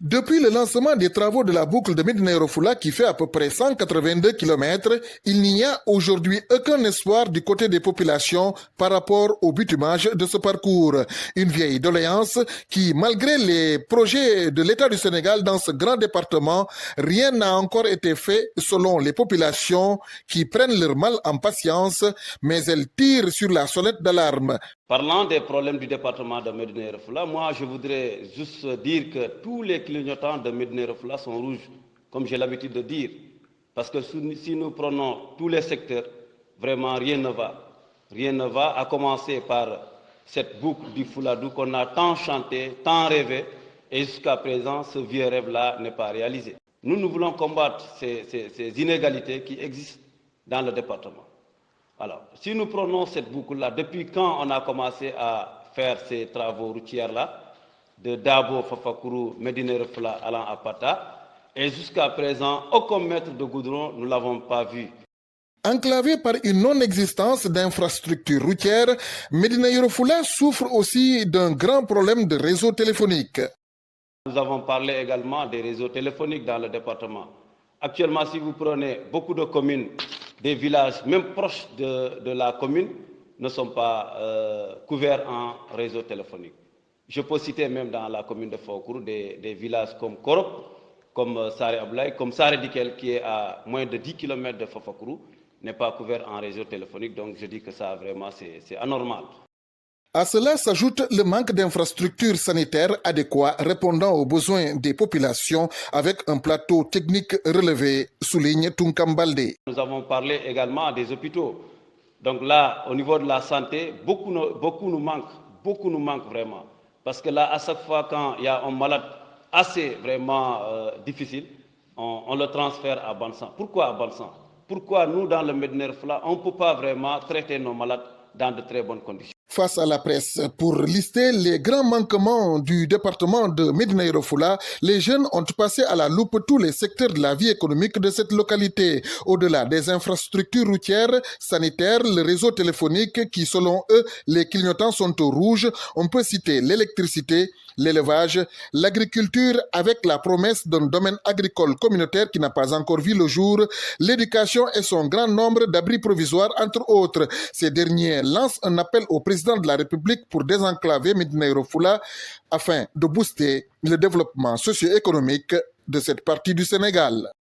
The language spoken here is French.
Depuis le lancement des travaux de la boucle de Médina Yoro Foulah qui fait à peu près 182 km, il n'y a aujourd'hui aucun espoir du côté des populations par rapport au bitumage de ce parcours. Une vieille doléance qui, malgré les projets de l'État du Sénégal dans ce grand département, rien n'a encore été fait selon les populations qui prennent leur mal en patience, mais elles tirent sur la sonnette d'alarme. Parlant des problèmes du département de Médina Yoro Foulah, moi je voudrais juste dire que tous les clignotants de Médina Yoro Foulah sont rouges, comme j'ai l'habitude de dire. Parce que si nous prenons tous les secteurs, vraiment rien ne va. Rien ne va, à commencer par cette boucle du Fouladou qu'on a tant chanté, tant rêvé, et jusqu'à présent, ce vieux rêve-là n'est pas réalisé. Nous voulons combattre ces inégalités qui existent dans le département. Alors, si nous prenons cette boucle-là, depuis quand on a commencé à faire ces travaux routiers-là, de Dabo, Fafakuru, Médina Yoro Foulah allant à Pata, et jusqu'à présent, aucun mètre de goudron, nous ne l'avons pas vu. Enclavé par une non-existence d'infrastructures routières, Médina Yoro Foulah souffre aussi d'un grand problème de réseau téléphonique. Nous avons parlé également des réseaux téléphoniques dans le département. Actuellement, si vous prenez beaucoup de communes, des villages, même proches de la commune, ne sont pas couverts en réseau téléphonique. Je peux citer même dans la commune de Foukourou des villages comme Korop, comme Sare Ablaye, comme Sare Dikel, qui est à moins de 10 km de Foukourou, n'est pas couvert en réseau téléphonique. Donc je dis que ça, vraiment, c'est anormal. À cela s'ajoute le manque d'infrastructures sanitaires adéquates répondant aux besoins des populations avec un plateau technique relevé, souligne Tunkam Baldé. Nous avons parlé également des hôpitaux. Donc là, au niveau de la santé, beaucoup nous manquent vraiment. Parce que là, à chaque fois quand il y a un malade assez vraiment difficile, on le transfère à Bansan. Pourquoi à Bansan? Pourquoi nous, dans le Médina Yoro Foulah, on ne peut pas vraiment traiter nos malades dans de très bonnes conditions? Face à la presse, pour lister les grands manquements du département de Médina Yoro Foulah, les jeunes ont passé à la loupe tous les secteurs de la vie économique de cette localité. Au-delà des infrastructures routières, sanitaires, le réseau téléphonique qui, selon eux, les clignotants sont au rouge, on peut citer l'électricité, l'élevage, l'agriculture avec la promesse d'un domaine agricole communautaire qui n'a pas encore vu le jour, l'éducation et son grand nombre d'abris provisoires, entre autres. Ces derniers lancent un appel au président de la République pour désenclaver Médina Yoro Foulah afin de booster le développement socio-économique de cette partie du Sénégal.